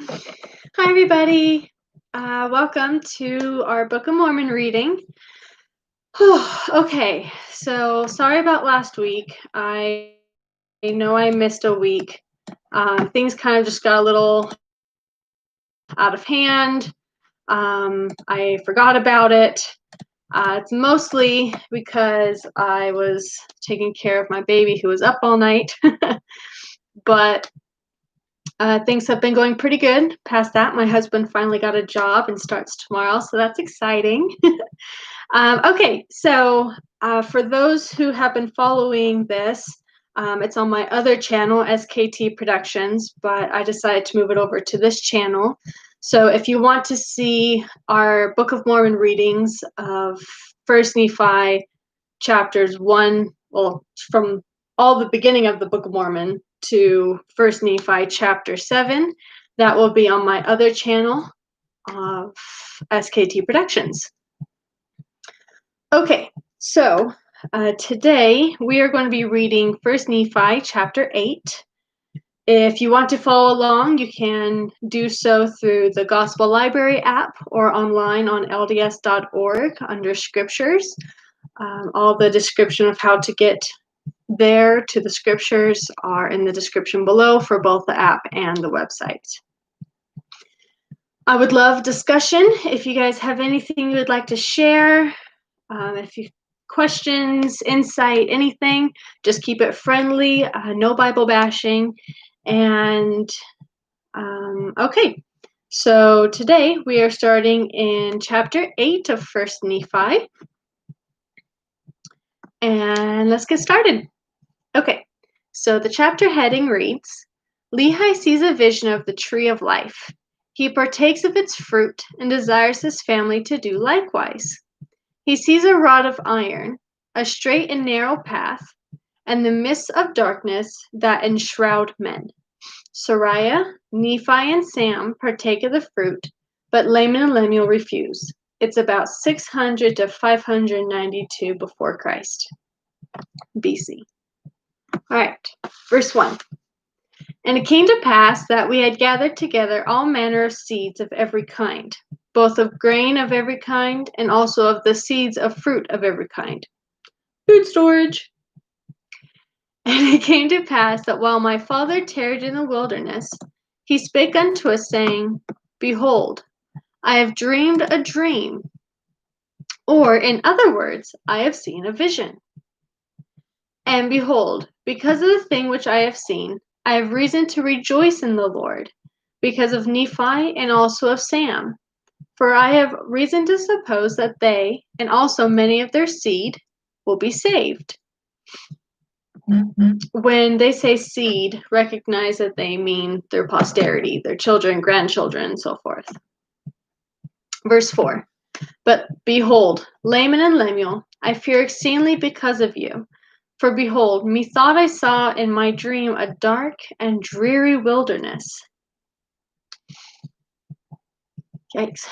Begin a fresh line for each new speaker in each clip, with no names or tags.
Hi, everybody. Welcome to our Book of Mormon reading. Okay, so sorry about last week. I know I missed a week. Things kind of just got a little out of hand. I forgot about it. It's mostly because I was taking care of my baby who was up all night. But things have been going pretty good. Past that, my husband finally got a job and starts tomorrow, so that's exciting. Okay, so for those who have been following this, it's on my other channel, SKT Productions, but I decided to move it over to this channel. So if you want to see our Book of Mormon readings of First Nephi chapters 1, well, from all the beginning of the Book of Mormon to First Nephi chapter 7, that will be on my other channel of SKT Productions. Okay, so today we are going to be reading First Nephi chapter 8. If you want to follow along, you can do so through the Gospel Library app or online on lds.org under Scriptures. All the description of how to get there to the Scriptures are in the description below for both the app and the website. I would love discussion. If you guys have anything you would like to share, if you questions, insight, anything, just keep it friendly, no Bible bashing. And okay, so today we are starting in chapter 8 of First Nephi. And let's get started. Okay, so the chapter heading reads, Lehi sees a vision of the tree of life. He partakes of its fruit and desires his family to do likewise. He sees a rod of iron, a straight and narrow path, and the mists of darkness that enshroud men. Sariah, Nephi, and Sam partake of the fruit, but Laman and Lemuel refuse. It's about 600 to 592 before Christ, BC. All right, verse 1. And it came to pass that we had gathered together all manner of seeds of every kind, both of grain of every kind, and also of the seeds of fruit of every kind. Food storage. And it came to pass that while my father tarried in the wilderness, he spake unto us, saying, Behold, I have dreamed a dream. Or, in other words, I have seen a vision. And behold, because of the thing which I have seen, I have reason to rejoice in the Lord, because of Nephi and also of Sam. For I have reason to suppose that they, and also many of their seed, will be saved. When they say seed, recognize that they mean their posterity, their children, grandchildren, and so forth. Verse 4. But behold, Laman and Lemuel, I fear exceedingly because of you. For behold, methought I saw in my dream a dark and dreary wilderness. Yikes.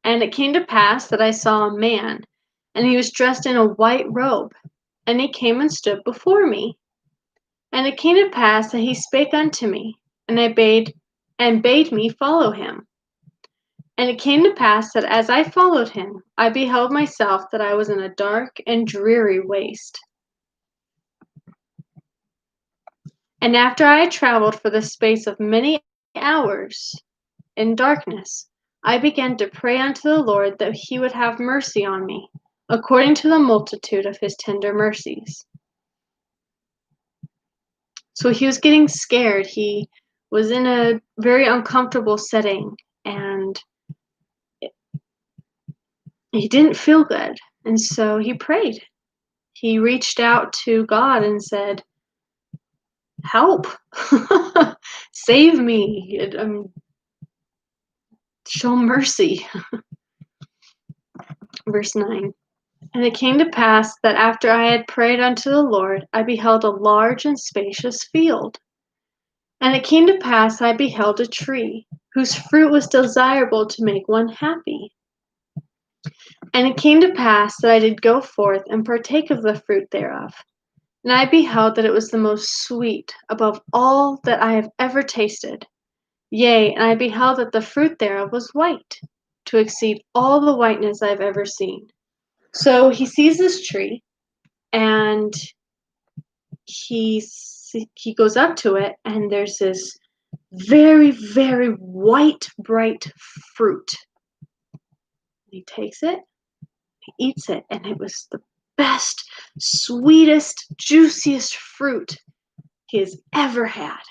And it came to pass that I saw a man, and he was dressed in a white robe, and he came and stood before me. And it came to pass that he spake unto me, and bade me follow him. And it came to pass that as I followed him, I beheld myself that I was in a dark and dreary waste. And after I had traveled for the space of many hours in darkness, I began to pray unto the Lord that he would have mercy on me, according to the multitude of his tender mercies. So he was getting scared. He was in a very uncomfortable setting, and he didn't feel good. And so he prayed. He reached out to God and said, help, save me, show mercy. Verse 9. And it came to pass that after I had prayed unto the Lord, I beheld a large and spacious field. And it came to pass I beheld a tree, whose fruit was desirable to make one happy. And it came to pass that I did go forth and partake of the fruit thereof. And I beheld that it was the most sweet above all that I have ever tasted. Yea, and I beheld that the fruit thereof was white, to exceed all the whiteness I've ever seen. So he sees this tree, and he goes up to it, and there's this very, very white, bright fruit. He takes it, he eats it, and it was the best, sweetest, juiciest fruit he has ever had.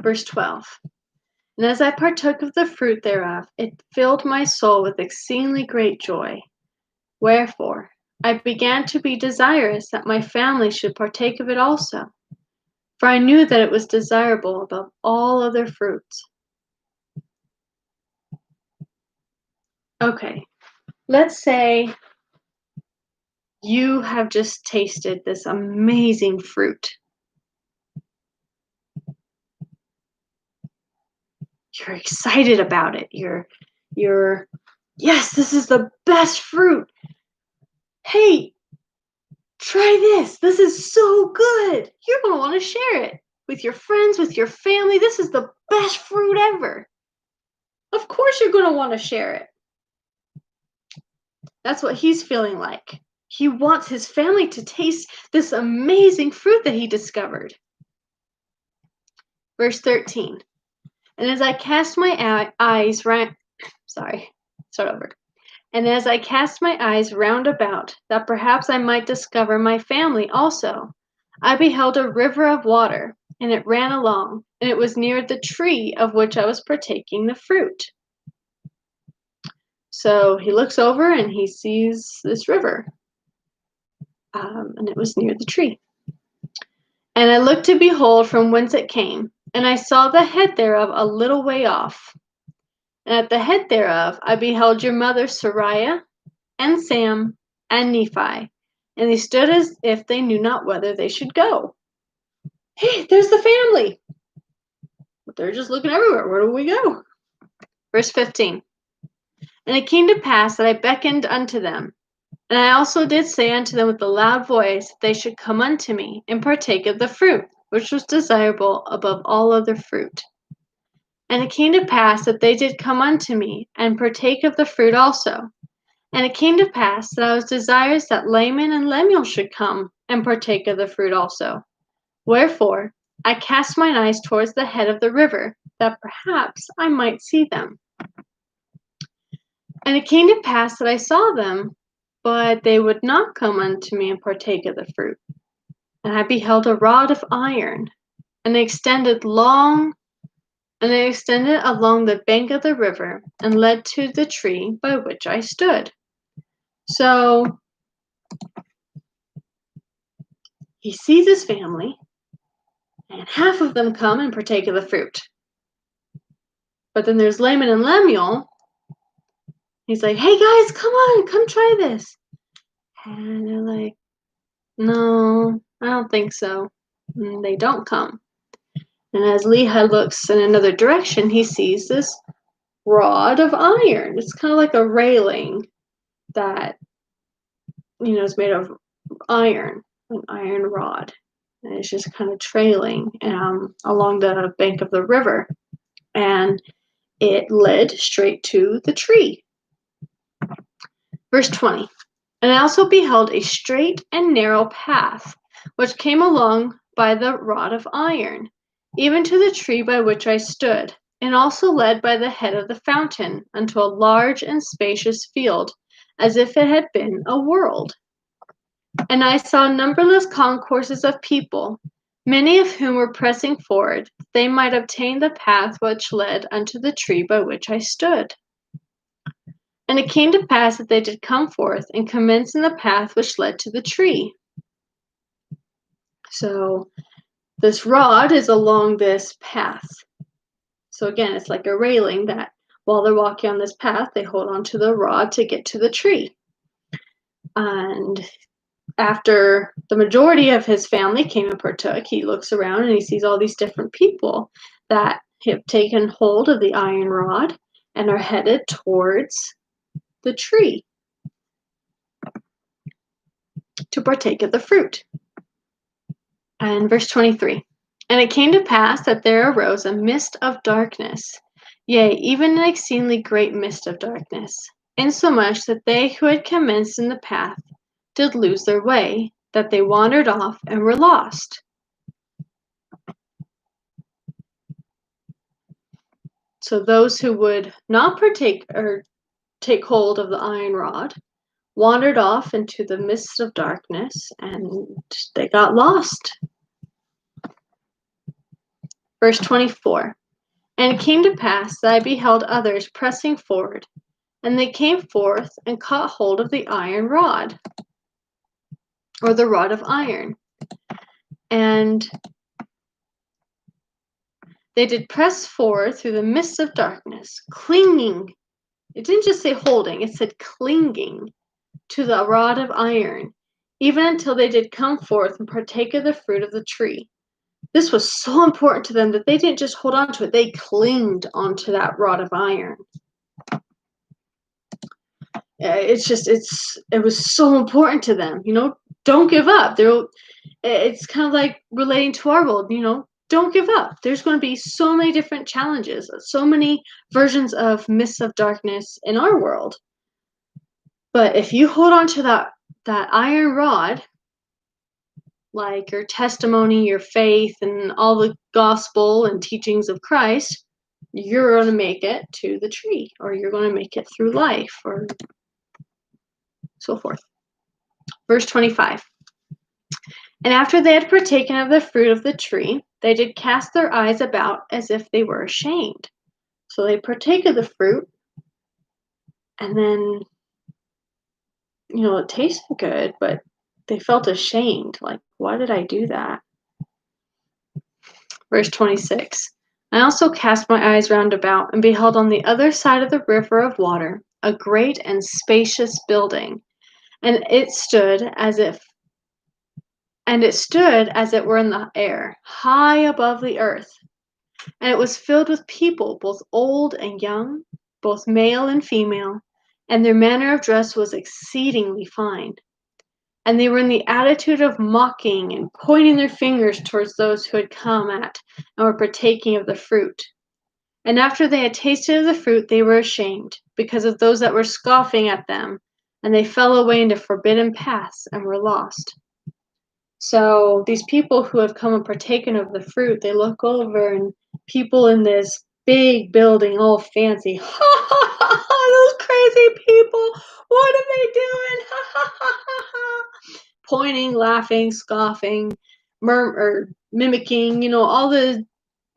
Verse 12. And as I partook of the fruit thereof, it filled my soul with exceedingly great joy. Wherefore I began to be desirous that my family should partake of it also, for I knew that it was desirable above all other fruits. Okay, let's say you have just tasted this amazing fruit. You're excited about it. You're, yes, this is the best fruit. Hey, try this. This is so good. You're going to want to share it with your friends, with your family. This is the best fruit ever. Of course you're going to want to share it. That's what he's feeling like. He wants his family to taste this amazing fruit that he discovered. Verse 13. And as I cast my eyes round, And as I cast my eyes round about, that perhaps I might discover my family also, I beheld a river of water, and it ran along, and it was near the tree of which I was partaking the fruit. So he looks over and he sees this river, and it was near the tree. And I looked to behold from whence it came, and I saw the head thereof a little way off. And at the head thereof I beheld your mother Sariah, and Sam, and Nephi, and they stood as if they knew not whither they should go. Hey, there's the family! But they're just looking everywhere. Where do we go? Verse 15. And it came to pass that I beckoned unto them, and I also did say unto them with a loud voice that they should come unto me, and partake of the fruit, which was desirable above all other fruit. And it came to pass that they did come unto me, and partake of the fruit also. And it came to pass that I was desirous that Laman and Lemuel should come, and partake of the fruit also. Wherefore I cast mine eyes towards the head of the river, that perhaps I might see them. And it came to pass that I saw them, but they would not come unto me and partake of the fruit. And I beheld a rod of iron, and they extended along the bank of the river, and led to the tree by which I stood. So he sees his family, and half of them come and partake of the fruit. But then there's Laman and Lemuel. He's like, hey guys, come try this. And they're like, no, I don't think so. And they don't come. And as Lehi looks in another direction, he sees this rod of iron. It's kind of like a railing that, is made of iron, an iron rod. And it's just kind of trailing along the bank of the river. And it led straight to the tree. Verse 20. And I also beheld a straight and narrow path, which came along by the rod of iron, even to the tree by which I stood, and also led by the head of the fountain unto a large and spacious field, as if it had been a world. And I saw numberless concourses of people, many of whom were pressing forward, that they might obtain the path which led unto the tree by which I stood. And it came to pass that they did come forth and commence in the path which led to the tree. So this rod is along this path. So again, it's like a railing that while they're walking on this path, they hold onto the rod to get to the tree. And after the majority of his family came and partook, he looks around and he sees all these different people that have taken hold of the iron rod and are headed towards the tree to partake of the fruit. And verse 23. And it came to pass that there arose a mist of darkness, yea, even an exceedingly great mist of darkness, insomuch that they who had commenced in the path did lose their way, that they wandered off and were lost. So those who would not partake or take hold of the iron rod wandered off into the midst of darkness, and they got lost. Verse 24. And it came to pass that I beheld others pressing forward, and they came forth and caught hold of the iron rod, or the rod of iron. And they did press forward through the midst of darkness, clinging. It didn't just say holding, it said clinging to the rod of iron, even until they did come forth and partake of the fruit of the tree. This was so important to them that they didn't just hold on to it, they clinged onto that rod of iron. It was so important to them, don't give up. It's kind of like relating to our world, don't give up. There's going to be so many different challenges, so many versions of mists of darkness in our world. But if you hold on to that iron rod, like your testimony, your faith, and all the gospel and teachings of Christ, you're going to make it to the tree, or you're going to make it through life, or so forth. Verse 25. And after they had partaken of the fruit of the tree, they did cast their eyes about as if they were ashamed. So they partake of the fruit, and then, it tasted good, but they felt ashamed. Like, why did I do that? Verse 26. I also cast my eyes round about, and beheld on the other side of the river of water a great and spacious building, and it stood as it were in the air, high above the earth. And it was filled with people, both old and young, both male and female, and their manner of dress was exceedingly fine. And they were in the attitude of mocking and pointing their fingers towards those who had come at and were partaking of the fruit. And after they had tasted of the fruit, they were ashamed, because of those that were scoffing at them, and they fell away into forbidden paths and were lost. So these people who have come and partaken of the fruit, they look over, and people in this big building, all fancy, those crazy people, what are they doing? Pointing, laughing, scoffing, mimicking, all the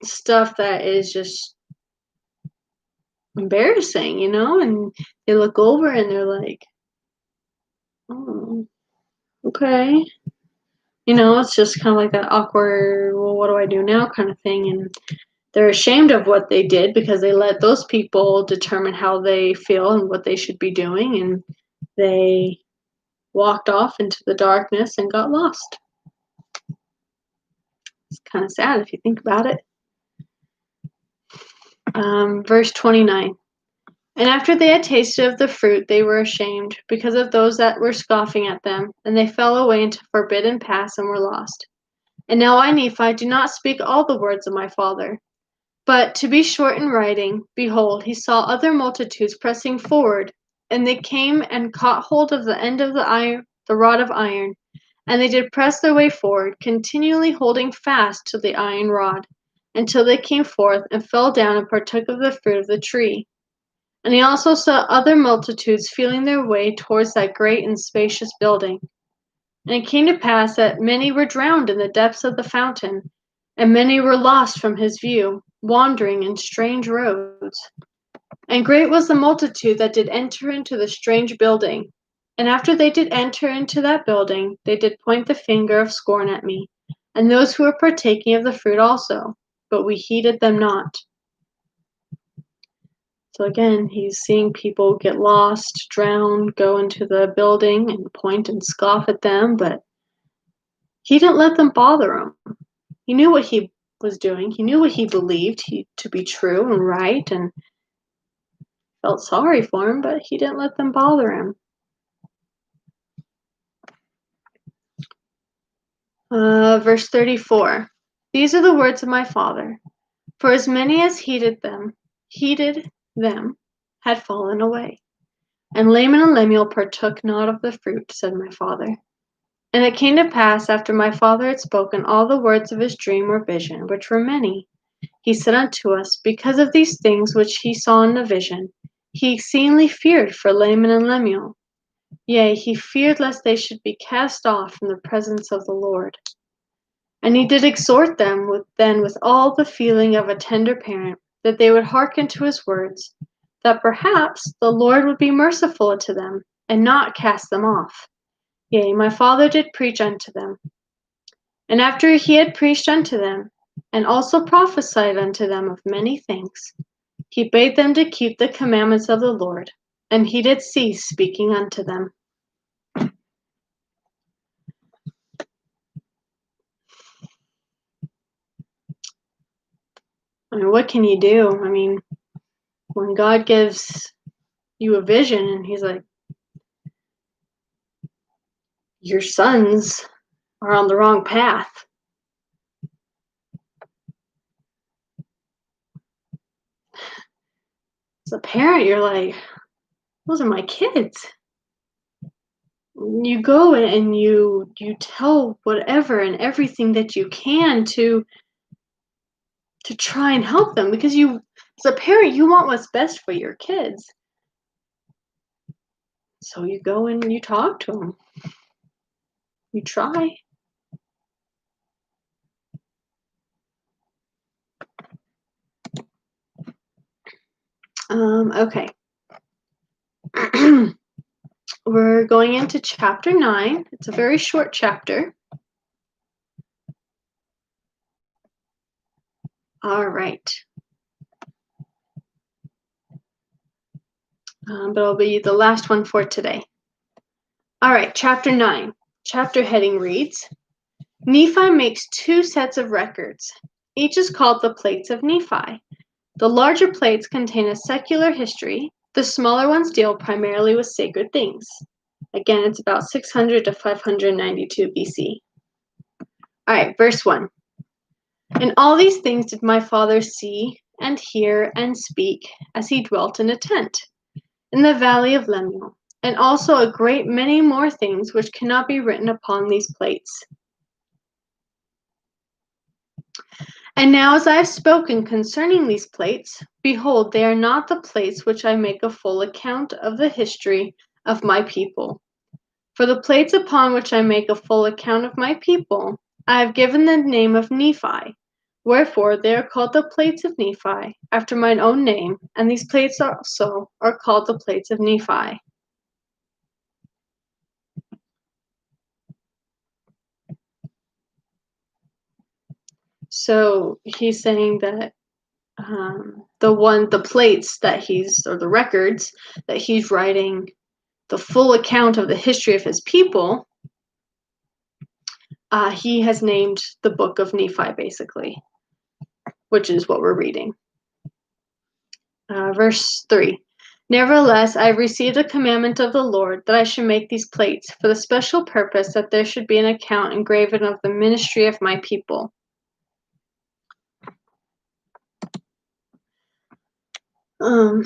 stuff that is just embarrassing, and they look over and they're like, oh, okay. It's just kind of like that awkward, well, what do I do now kind of thing. And they're ashamed of what they did because they let those people determine how they feel and what they should be doing. And they walked off into the darkness and got lost. It's kind of sad if you think about it. Verse 29. And after they had tasted of the fruit, they were ashamed because of those that were scoffing at them, and they fell away into forbidden paths and were lost. And now I, Nephi, do not speak all the words of my father. But to be short in writing, behold, he saw other multitudes pressing forward, and they came and caught hold of the end of the rod of iron, and they did press their way forward, continually holding fast to the iron rod, until they came forth and fell down and partook of the fruit of the tree. And he also saw other multitudes feeling their way towards that great and spacious building. And it came to pass that many were drowned in the depths of the fountain, and many were lost from his view, wandering in strange roads. And great was the multitude that did enter into the strange building. And after they did enter into that building, they did point the finger of scorn at me, and those who were partaking of the fruit also, but we heeded them not. So again, he's seeing people get lost, drown, go into the building and point and scoff at them, but he didn't let them bother him. He knew what he was doing. He knew what he believed to be true and right, and felt sorry for him, but he didn't let them bother him. Verse 34. These are the words of my father. For as many as heeded them, had fallen away. And Laman and Lemuel partook not of the fruit, said my father. And it came to pass, after my father had spoken all the words of his dream or vision, which were many, he said unto us, because of these things which he saw in the vision, he exceedingly feared for Laman and Lemuel. Yea, he feared lest they should be cast off from the presence of the Lord. And he did exhort them with all the feeling of a tender parent, that they would hearken to his words, that perhaps the Lord would be merciful unto them, and not cast them off. Yea, my father did preach unto them. And after he had preached unto them, and also prophesied unto them of many things, he bade them to keep the commandments of the Lord, and he did cease speaking unto them. I mean, what can you do? I mean, when God gives you a vision and he's like, your sons are on the wrong path. As a parent, you're like, those are my kids. You go and you tell whatever and everything that you can to try and help them, because you, as a parent, you want what's best for your kids. So you go and you talk to them. You try. Okay. We're going into chapter 9. It's a very short chapter. All right. But it'll be the last one for today. All right, chapter 9. Chapter heading reads, Nephi makes 2 sets of records. Each is called the Plates of Nephi. The larger plates contain a secular history. The smaller ones deal primarily with sacred things. Again, it's about 600 to 592 BC. All right, verse 1. And all these things did my father see and hear and speak as he dwelt in a tent in the valley of Lemuel, and also a great many more things which cannot be written upon these plates. And now as I have spoken concerning these plates, behold, they are not the plates which I make a full account of the history of my people. For the plates upon which I make a full account of my people, I have given the name of Nephi. Wherefore they are called the Plates of Nephi, after mine own name, and these plates also are called the Plates of Nephi. So he's saying that the plates that the records that he's writing the full account of the history of his people, he has named the Book of Nephi, basically, which is what we're reading. Verse 3. Nevertheless, I received a commandment of the Lord that I should make these plates for the special purpose that there should be an account engraven of the ministry of my people. There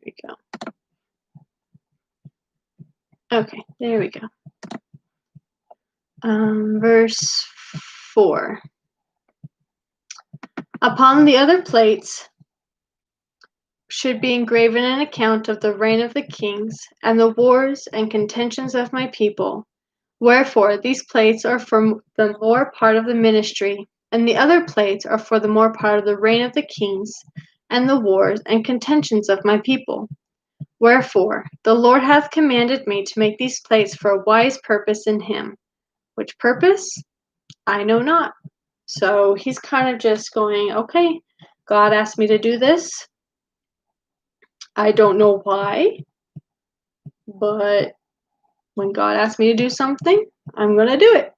we go. Okay, there we go. Verse 4. Upon the other plates should be engraven an account of the reign of the kings, and the wars and contentions of my people. Wherefore these plates are for the more part of the ministry, and the other plates are for the more part of the reign of the kings, and the wars and contentions of my people. Wherefore the Lord hath commanded me to make these plates for a wise purpose in him. Which purpose? I know not. So he's kind of just going, okay, God asked me to do this. I don't know why, but when God asks me to do something, I'm going to do it.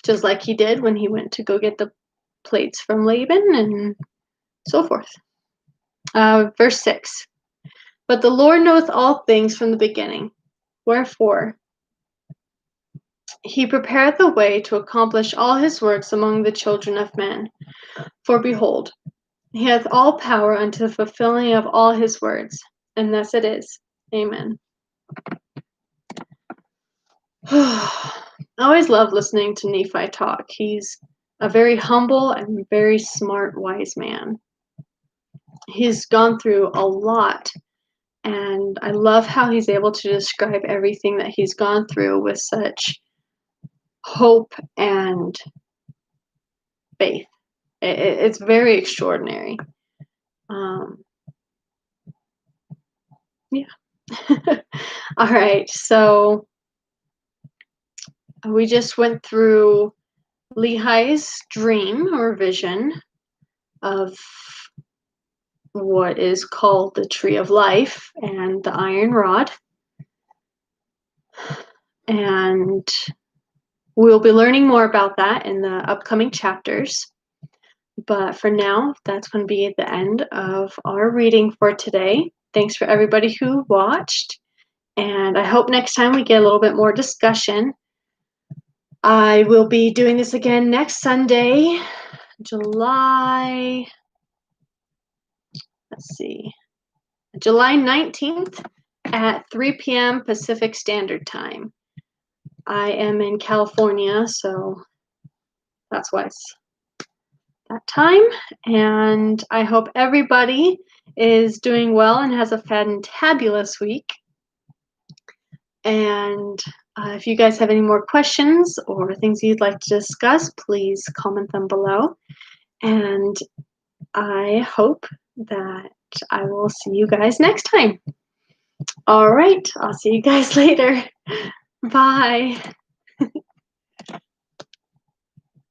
Just like he did when he went to go get the plates from Laban, and so forth. Verse 6. But the Lord knoweth all things from the beginning. Wherefore, he prepareth the way to accomplish all his works among the children of men. For behold, he hath all power unto the fulfilling of all his words. And thus it is. Amen. I always love listening to Nephi talk. He's a very humble and very smart, wise man. He's gone through a lot, and I love how he's able to describe everything that he's gone through with such hope and faith. It's very extraordinary. Yeah. All right, so we just went through Lehi's dream or vision of what is called the Tree of Life and the Iron Rod. And we'll be learning more about that in the upcoming chapters. But for now, that's going to be at the end of our reading for today. Thanks for everybody who watched. And I hope next time we get a little bit more discussion. I will be doing this again next Sunday, July 19th at 3 p.m. Pacific Standard Time. I am in California, so that's why it's that time. And I hope everybody is doing well and has a fantabulous week. And if you guys have any more questions or things you'd like to discuss, please comment them below. And I hope that I will see you guys next time. All right, I'll see you guys later. Bye.